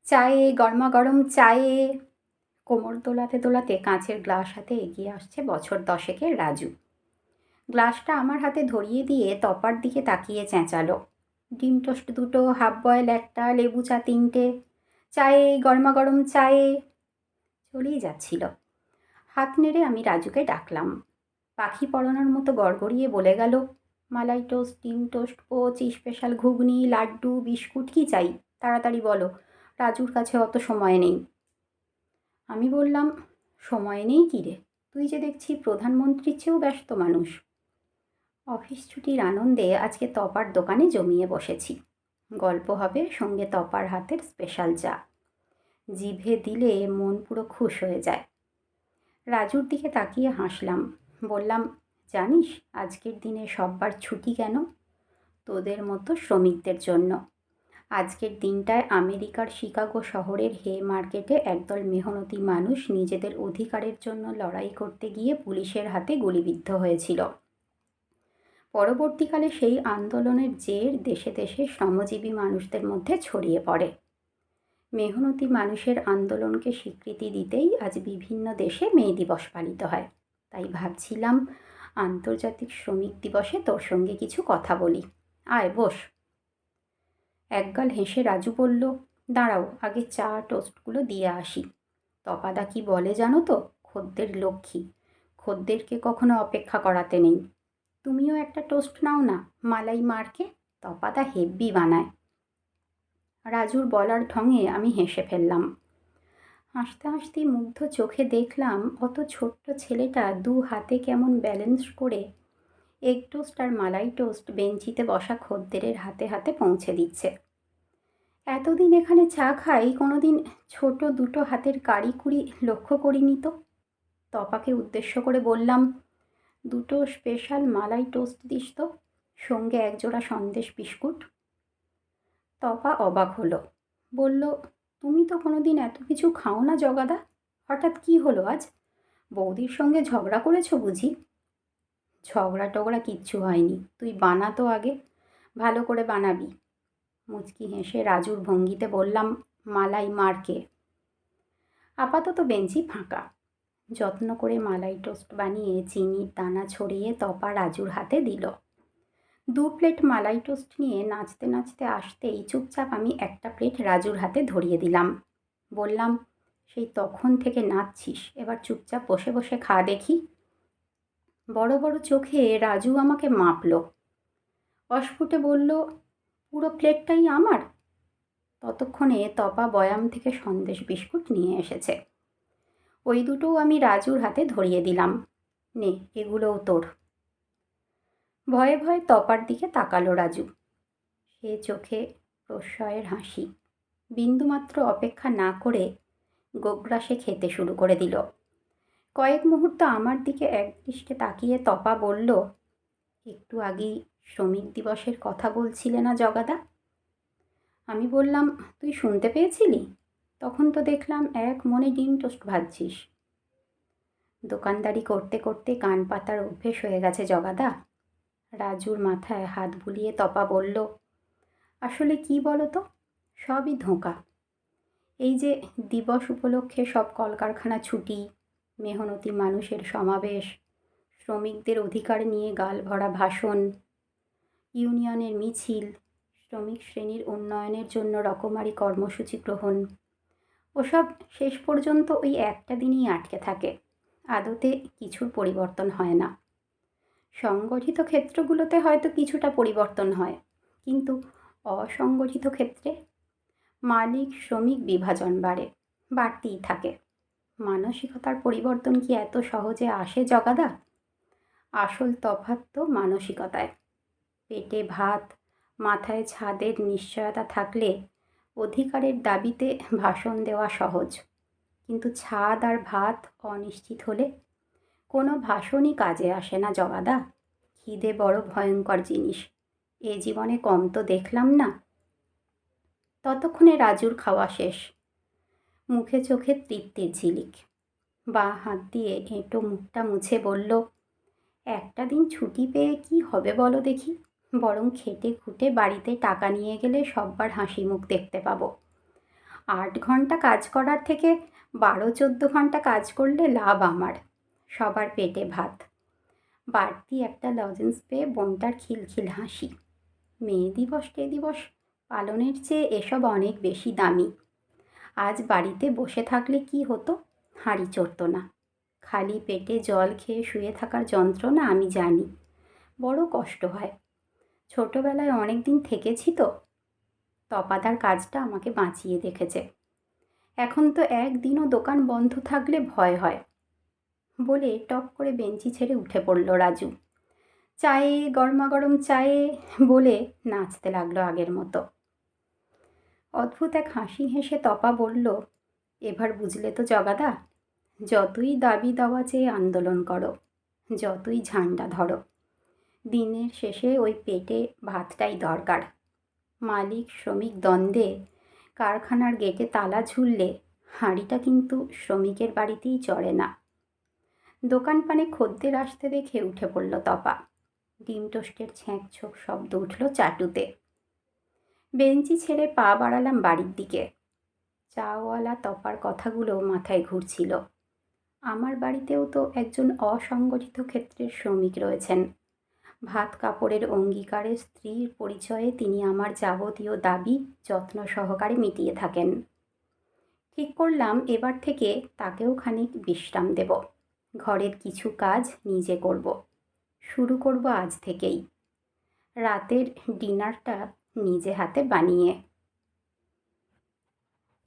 চায়ে, গরমাগরম চায়ে। কোমর দোলাতে দোলাতে কাঁচের গ্লাস হাতে এগিয়ে আসছে বছর 10-এর রাজু। গ্লাসটা আমার হাতে ধরিয়ে দিয়ে তপার দিকে তাকিয়ে চেঁচালো, ডিম টোস্ট দুটো, হাফ বয়েল একটা, লেবু চা 3টে, চায়ে, গরমাগরম চায়ে। চলেই যাচ্ছিল। হাত নেড়ে আমি রাজুকে ডাকলাম। পাখি পড়ানোর মতো গড়গড়িয়ে বলে গেল, মালাই টোস্ট, ডিম টোস্ট, পোচ, স্পেশাল ঘুগনি, লাড্ডু, বিস্কুট, কী চাই তাড়াতাড়ি বলো, রাজুর কাছে অত সময় নেই। আমি বললাম, সময় নেই কী রে, তুই যে দেখছি প্রধানমন্ত্রীর চেয়েও ব্যস্ত মানুষ। অফিস ছুটির আনন্দে আজকে তপার দোকানে জমিয়ে বসেছি। গল্প হবে, সঙ্গে তপার হাতের স্পেশাল চা। জিভে দিলে মন পুরো খুশ হয়ে যায়। রাজুর দিকে তাকিয়ে হাসলাম। বললাম, জানিস আজকের দিনে সব্বার ছুটি কেন? তোদের মতো শ্রমিকদের জন্য। আজকের দিনটায় আমেরিকার শিকাগো শহরের হে মার্কেটে একদল মেহনতি মানুষ নিজেদের অধিকারের জন্য লড়াই করতে গিয়ে পুলিশের হাতে গুলিবিদ্ধ হয়েছিল। পরবর্তীকালে সেই আন্দোলনের জের দেশে দেশে শ্রমজীবী মানুষদের মধ্যে ছড়িয়ে পড়ে। মেহনতি মানুষের আন্দোলনকে স্বীকৃতি দিতেই আজ বিভিন্ন দেশে মে দিবস পালিত হয়। তাই ভাবছিলাম আন্তর্জাতিক শ্রমিক দিবসে তোর সঙ্গে কিছু কথা বলি। আয় বস। একগাল হেসে রাজু বলল, দাঁড়াও, আগে চা টোস্টগুলো দিয়ে আসি। তপাদা কি বলে জানো তো, খদ্দের লক্ষ্মী, খদ্দেরকে কখনো অপেক্ষা করাতে নেই। তুমিও একটা টোস্ট নাও না, মালাই মারকে, তপাদা হেব্বি বানায়। রাজুর বলার ঢঙে আমি হেসে ফেললাম। হাসতে হাসতে মুগ্ধ চোখে দেখলাম অত ছোট্ট ছেলেটা 2 হাতে কেমন ব্যালেন্স করে এগ টোস্ট আর মালাই টোস্ট বেঞ্চিতে বসা খদ্দেরের হাতে হাতে পৌঁছে দিচ্ছে। এতদিন এখানে চা খাই, কোনোদিন ছোট দুটো হাতের কারিকুরি লক্ষ্য করিনি তো। তপাকে উদ্দেশ্য করে বললাম, দুটো স্পেশাল মালাই টোস্ট দিস তো, সঙ্গে একজোড়া সন্দেশ বিস্কুট। তপা অবাক হলো। বলল, তুমি তো কোনোদিন এত কিছু খাও না জগাদা, হঠাৎ কি হলো আজ? বৌদির সঙ্গে ঝগড়া করেছো বুঝি? ঝগড়া টগড়া কিচ্ছু হয়নি, তুই বানা তো আগে, ভালো করে বানাবি। মুচকি হেসে রাজুর ভঙ্গিতে বললাম, মালাই মারকে। আপাতত বেঞ্চি ফাঁকা। যত্ন করে মালাই টোস্ট বানিয়ে চিনির দানা ছড়িয়ে তপা রাজুর হাতে দিল। 2 প্লেট মালাই টোস্ট নিয়ে নাচতে নাচতে আসতেই চুপচাপ আমি একটা প্লেট রাজুর হাতে ধরিয়ে দিলাম। বললাম, সেই তখন থেকে নাচছিস, এবার চুপচাপ বসে বসে খা দেখি। বড় বড় চোখে রাজু আমাকে মাপল। অস্ফুটে বলল, পুরো প্লেটটাই আমার। ততক্ষণে তপা বয়াম থেকে সন্দেশ বিস্কুট নিয়ে এসেছে। ওই দুটোও আমি রাজুর হাতে ধরিয়ে দিলাম। নে, এগুলোও তোর। ভয়ে ভয়ে তপার দিকে তাকালো রাজু। সে চোখে প্রশ্রয়ের হাসি। বিন্দুমাত্র অপেক্ষা না করে গোগ্রাসে খেতে শুরু করে দিল। কয়েক মুহূর্ত আমার দিকে একদৃষ্টে তাকিয়ে তপা বলল, একটু আগেই শ্রমিক দিবসের কথা বলছিলে না জগাদা? আমি বললাম, তুই শুনতে পেয়েছিলি? তখন তো দেখলাম এক মনে ডিম টোস্ট ভাজছিস। দোকানদারি করতে করতে কান পাতার অভ্যেস হয়ে গেছে জগাদা। রাজুর মাথায় হাত বুলিয়ে তপা বলল, আসলে কি বলো তো, সবই ধোঁকা। এই যে দিবস উপলক্ষে সব কলকারখানা ছুটি, মেহনতি মানুষের সমাবেশ, শ্রমিকদের অধিকার নিয়ে গাল ভরা ভাষণ, ইউনিয়নের মিছিল, শ্রমিক শ্রেণীর উন্নয়নের জন্য রকমারি কর্মসূচি গ্রহণ, ওসব শেষ পর্যন্ত ওই একটা দিনই আটকে থাকে। আদতে কিছুর পরিবর্তন হয় না। সংগঠিত ক্ষেত্রগুলোতে হয়তো কিছুটা পরিবর্তন হয়, কিন্তু অসংগঠিত ক্ষেত্রে মালিক শ্রমিক বিভাজন বাড়তেই থাকে। মানসিকতার পরিবর্তন কি এত সহজে আসে জগাদা? আসল তফাৎ তো মানসিকতায়। পেটে ভাত, মাথায় ছাদের নিশ্চয়তা থাকলে অধিকারের দাবিতে ভাষণ দেওয়া সহজ, কিন্তু ছাদ আর ভাত অনিশ্চিত হলে কোনো ভাষণই কাজে আসে না জগাদা। খিদে বড় ভয়ঙ্কর জিনিস, এ জীবনে কম তো দেখলাম না। ততক্ষণে রাজুর খাওয়া শেষ। মুখে চোখে তৃপ্তির ঝিলিক। বাঁ হাত দিয়ে এঁটো মুখটা মুছে বলল, একটা দিন ছুটি পেয়ে কি হবে বলো দেখি, বরং খেটে খুঁটে বাড়িতে টাকা নিয়ে গেলে সব্বার হাসি মুখ দেখতে পাবো। 8 ঘন্টা কাজ করার থেকে 12-14 ঘন্টা কাজ করলে লাভ আমার। সবার পেটে ভাত। বাড়তি একটা লজেন্স পেয়ে বোনটার খিলখিল হাসি। মে দিবস পালনের চেয়ে এসব অনেক বেশি দামি। আজ বাড়িতে বসে থাকলে কি হতো? হাঁড়ি চড়তো না। খালি পেটে জল খেয়ে শুয়ে থাকার যন্ত্রণা আমি জানি। বড় কষ্ট হয়। ছোটবেলায় অনেক দিন থেকেছি তো। তপাদার কাজটা আমাকে বাঁচিয়ে রেখেছে। এখন তো একদিনও দোকান বন্ধ থাকলে ভয় হয়। বলে টপ করে বেঞ্চি ছেড়ে উঠে পড়ল রাজু। চায়ে, গরমাগরম চায়ে বলে নাচতে লাগলো আগের মতো। অদ্ভুত এক হাসি হেসে তপা বলল, এবার বুঝলে তো জগাদা, যতই দাবি দাওয়া চেয়ে আন্দোলন করো, যতই ঝান্ডা ধরো, দিনের শেষে ওই পেটে ভাতটাই দরকার। মালিক শ্রমিক দ্বন্দ্বে কারখানার গেটে তালা ঝুললে হাঁড়িটা কিন্তু শ্রমিকের বাড়িতেই চড়ে না। দোকান পানে খদ্দের আসতে দেখে উঠে পড়ল তপা। ডিম টোস্টের ছ্যাঁক ছোঁক শব্দ উঠল চাটুতে। বেঞ্চি ছেড়ে পা বাড়ালাম বাড়ির দিকে। চাওয়ালা তপার কথাগুলো মাথায় ঘুরছিল। আমার বাড়িতেও তো একজন অসংগঠিত ক্ষেত্রের শ্রমিক রয়েছেন। ভাত কাপড়ের অঙ্গীকারে স্ত্রীর পরিচয়ে তিনি আমার যাবতীয় দাবি যত্ন সহকারে মিটিয়ে থাকেন। ঠিক করলাম এবার থেকে তাকেও খানিক বিশ্রাম দেব। ঘরের কিছু কাজ নিজে করব। শুরু করব আজ থেকেই। রাতের ডিনারটা নিজে হাতে বানিয়ে।